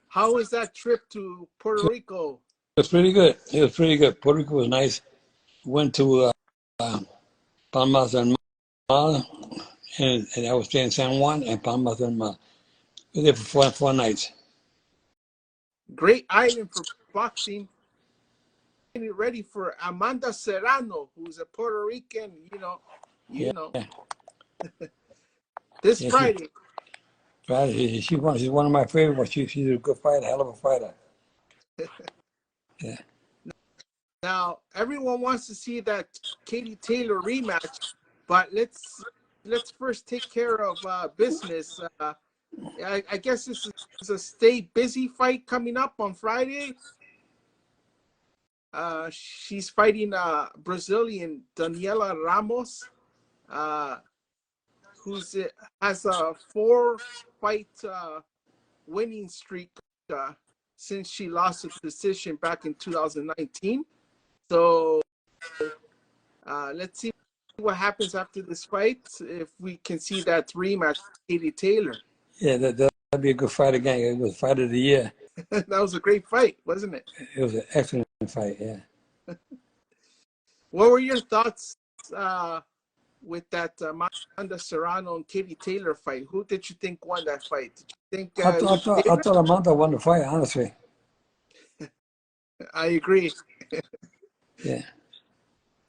How was that trip to Puerto Rico? It was pretty good. It was pretty good. Puerto Rico was nice. Went to Palmas del Mar, and I was staying in San Juan and Palmas del Mar. We were there for 4 nights. Great island for boxing. Getting ready for Amanda Serrano, who's a Puerto Rican, you know. This Friday. Friday. She's one of my favorites. She's a good fighter, hell of a fighter. Yeah. Now everyone wants to see that Katie Taylor rematch, but let's first take care of business. I guess this is a stay busy fight coming up on Friday. She's fighting Brazilian Danilla Ramos, who's has a 4-fight winning streak since she lost a decision back in 2019. So let's see what happens after this fight, if we can see that rematch with Katie Taylor. Yeah, that'd be a good fight again. It was fight of the year. That was a great fight, wasn't it? It was an excellent fight, yeah. What were your thoughts with that Amanda Serrano and Katie Taylor fight? Who did you think won that fight? Did you think I thought Amanda won the fight, honestly. I agree. Yeah.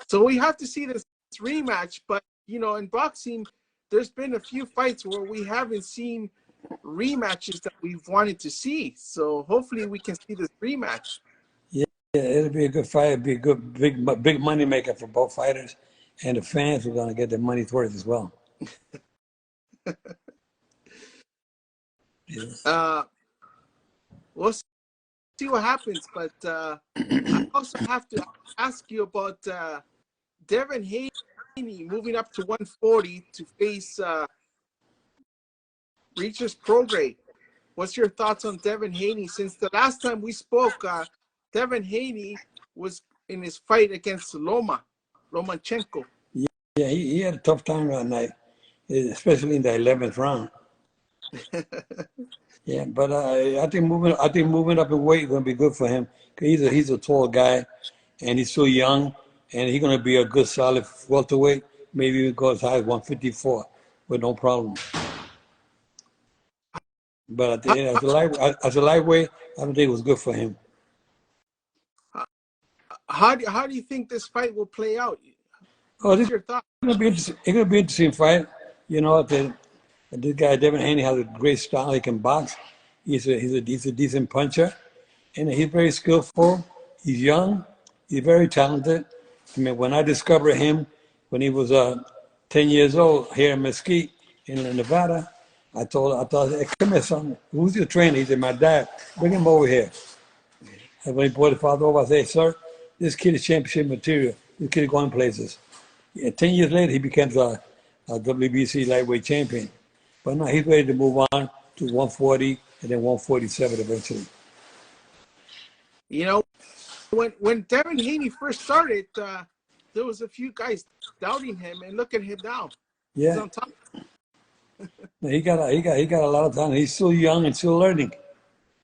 So we have to see this rematch, but in boxing, there's been a few fights where we haven't seen rematches that we've wanted to see. So hopefully we can see this rematch. Yeah, it'll be a good fight. It'll be a good big money maker for both fighters, and the fans are gonna get their money's worth as well. Yeah. We'll see what happens, but I also have to ask you about Devin Haney moving up to 140 to face Regis Prograis. What's your thoughts on Devin Haney? Since the last time we spoke, Devin Haney was in his fight against Lomachenko. Yeah, he had a tough time that night, especially in the 11th round. Yeah, but I think moving up in weight is going to be good for him, because he's a tall guy, and he's so young, and he's going to be a good solid welterweight. Maybe even go as high as 154 with no problem. But at the end, as a lightweight, I don't think it was good for him. How do you think this fight will play out? What's your thought? It's going to be an interesting fight. This guy Devin Haney has a great style. He can box. He's a decent puncher, and he's very skillful. He's young. He's very talented. I mean, when I discovered him when he was 10 years old here in Mesquite in Nevada, I thought, hey, come here, son. Who's your trainer? He said, my dad. Bring him over here. And when he brought his father over, I said, sir, this kid is championship material. This kid is going places. Yeah, 10 years later, he becomes a WBC lightweight champion. But now he's ready to move on to 140 and then 147 eventually. When Devin Haney first started, there was a few guys doubting him, and look at him now. Yeah. He's on top. He got a lot of time. He's still young and still learning.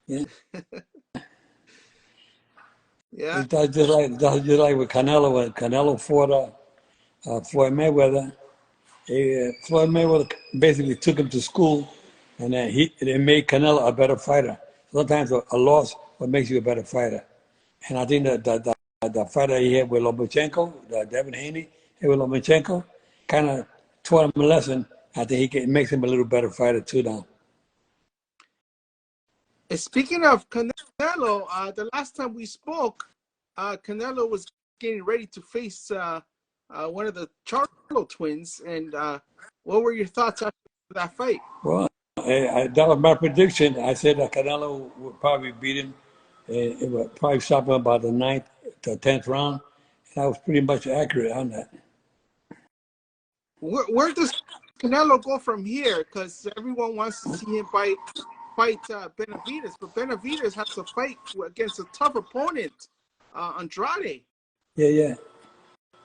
Yeah. Yeah. That's just like with Canelo. When Canelo fought Floyd Mayweather, Floyd Mayweather basically took him to school, and then it made Canelo a better fighter. Sometimes a loss what makes you a better fighter. And I think that the fight that he had with Lomachenko, Devin Haney, with Lomachenko, kind of taught him a lesson. I think it makes him a little better fighter too now. Speaking of Canelo, the last time we spoke, Canelo was getting ready to face one of the Charlo twins. And what were your thoughts after that fight? Well, that was my prediction. I said that Canelo would probably beat him. It would probably stop him about the 9th to 10th round. And I was pretty much accurate on that. Where does Canelo go from here? Because everyone wants to see him fight Benavidez, but Benavidez has to fight against a tough opponent, Andrade. Yeah.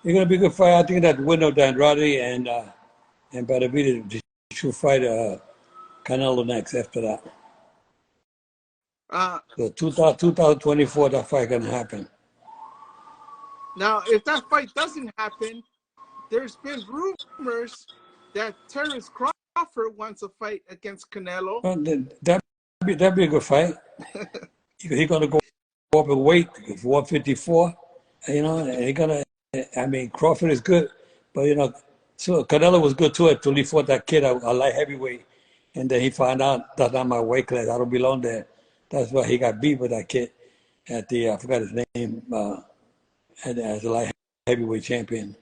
It's gonna be a good fight. I think that winner of Andrade and Benavidez should fight Canelo next after that. Uh, So 2024, that fight gonna happen. Now, if that fight doesn't happen, there's been rumors that Terence Crawford wants a fight against Canelo. Well, that'd be a good fight. He's gonna go up in weight, 154. You know, and he gonna. I mean, Crawford is good, but you know, so Canelo was good too until he fought that kid, a light heavyweight, and then he found out that's not my weight class. I don't belong there. That's why he got beat with that kid at the I forgot his name as a light heavyweight champion.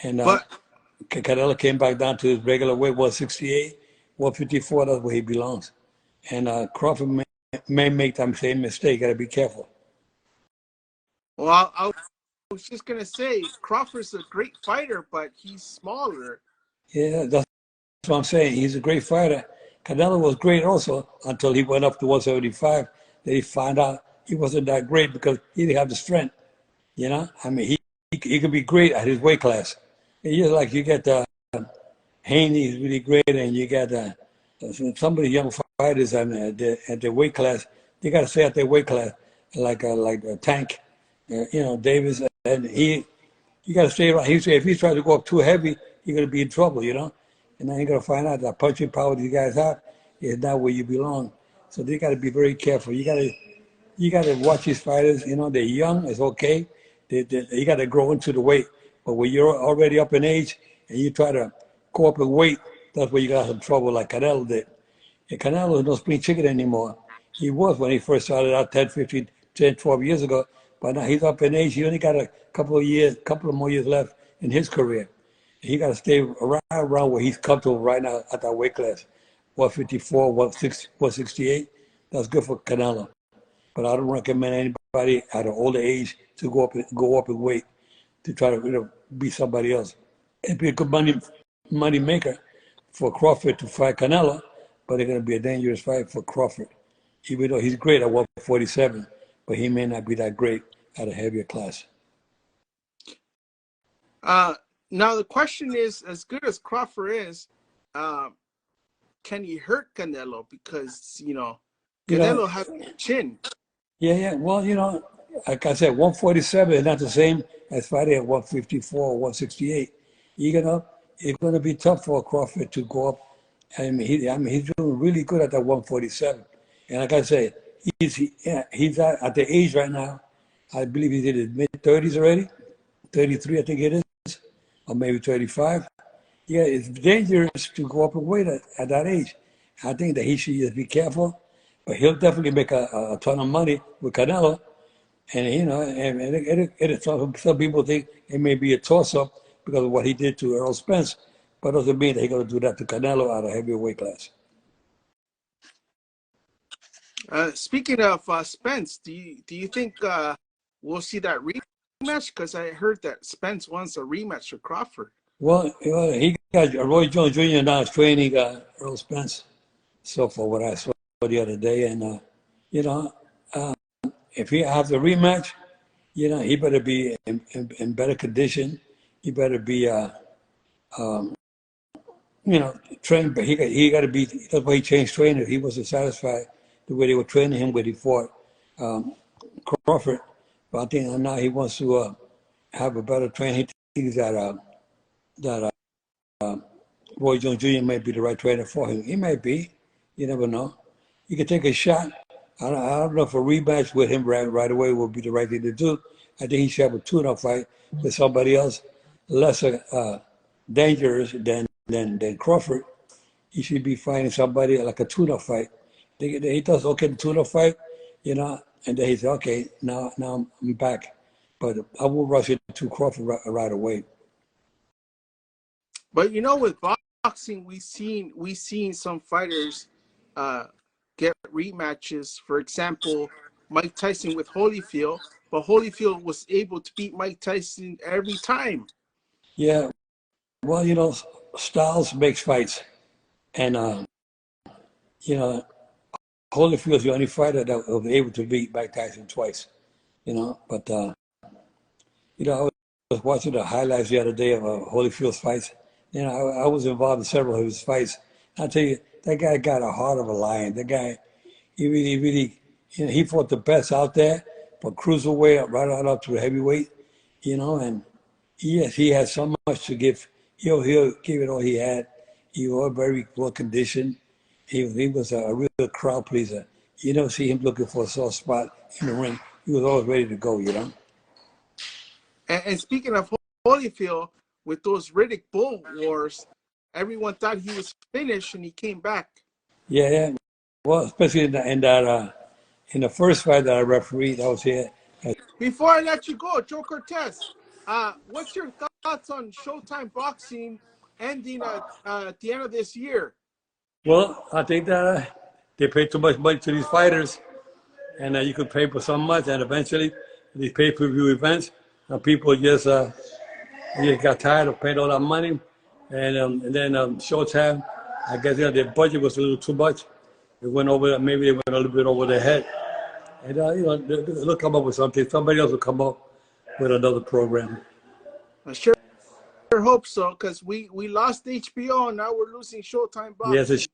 And But Canelo came back down to his regular weight, 168, 154. That's where he belongs. And Crawford may make that same mistake. Got to be careful. well, I was just gonna say Crawford's a great fighter, but he's smaller. Yeah, that's what I'm saying. He's a great fighter. Canelo was great also until he went up to 175. Then he found out he wasn't that great because he didn't have the strength. You know, I mean, he could be great at his weight class. It's just like you get Haney is really great, and you got some of the young fighters at the weight class. They got to stay at their weight class, like a Tank, you know, Davis, and you got to stay around. He said if he tries to go up too heavy, you're gonna be in trouble, you know. And then you're gonna find out that punching power these guys have is not where you belong. So they got to be very careful. You got to watch these fighters. You know, they're young. It's okay. You got to grow into the weight. But when you're already up in age and you try to go up in weight, that's where you got some trouble like Canelo did. And Canelo is no spring chicken anymore. He was when he first started out 10, 15, 10, 12 years ago. But now he's up in age. He only got a couple of more years left in his career. He got to stay around where he's comfortable right now at that weight class. 154, 168. That's good for Canelo. But I don't recommend anybody at an older age to go up in weight to try to be somebody else. It'd be a good money maker for Crawford to fight Canelo, but it's going to be a dangerous fight for Crawford. Even though he's great at 147, but he may not be that great at a heavier class. Now the question is, as good as Crawford is, can he hurt Canelo? Because Canelo has a chin. Yeah. Well, like I said, 147 is not the same as fighting at 154 or 168. It's gonna be tough for Crawford to go up. He's doing really good at that 147. And like I said, he's at the age right now. I believe he's in his mid-30s already, 33, I think it is, or maybe 35. Yeah, it's dangerous to go up in weight at that age. I think that he should just be careful, but he'll definitely make a ton of money with Canelo. And some people think it may be a toss-up because of what he did to Earl Spence, but doesn't mean that he's going to do that to Canelo at a heavier weight class. Speaking of Spence, do you think we'll see that rematch? Because I heard that Spence wants a rematch with Crawford. Well, he got Roy Jones Jr. now is training Earl Spence. So for what I saw the other day, and if he has a rematch, he better be in better condition. He better be trained. But he got to be. That's why he changed trainers. He wasn't satisfied the way they were training him when he fought Crawford. But I think now he wants to have a better training. He thinks that Roy Jones Jr. might be the right trainer for him. He might be. You never know. You can take a shot. I don't know if a rematch with him right away would be the right thing to do. I think he should have a tune-up fight with somebody else lesser dangerous than Crawford. He should be fighting somebody like a tune-up fight. He does okay the tune-up fight, and then he says, okay, now I'm back. But I won't rush it to Crawford right away. But with boxing, we seen some fighters get rematches. For example, Mike Tyson with Holyfield, but Holyfield was able to beat Mike Tyson every time. Yeah, well, styles makes fights, and Holyfield's the only fighter that was able to beat Mike Tyson twice. But I was watching the highlights the other day of Holyfield's fights. I was involved in several of his fights. I tell you, that guy got a heart of a lion. That guy, really, he fought the best out there, from cruiserweight right on up to the heavyweight, and yes, he had so much to give. He'll give it all he had. He was very well conditioned. He was a real crowd pleaser. You don't see him looking for a soft spot in the ring. He was always ready to go, And speaking of Holyfield, with those Riddick Bull Wars, everyone thought he was finished, and he came back. Yeah. Well, especially in the first fight that I refereed, I was here. Before I let you go, Joe Cortez, what's your thoughts on Showtime Boxing ending at the end of this year? Well, I think that they pay too much money to these fighters, and you could pay for so much, and eventually these pay-per-view events, people just got tired of paying all that money, and then Showtime, I guess their budget was a little too much. It went over, maybe they went a little bit over their head, and they'll come up with something. Somebody else will come up with another program. I sure hope so, because we lost HBO, and now we're losing Showtime Boxing. Yeah, it's a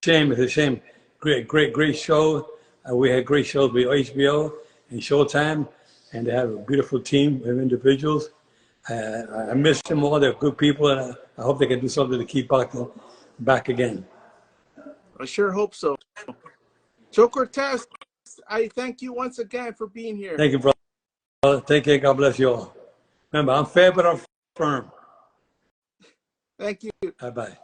shame. It's a shame. Great show. We had great shows with HBO and Showtime, and they have a beautiful team of individuals. I miss them all. They're good people, and I hope they can do something to keep back again. I sure hope so. Joe Cortez, I thank you once again for being here. Thank you, brother. Take care. God bless you all. Remember, I'm fair, but I'm firm. Thank you. Bye-bye.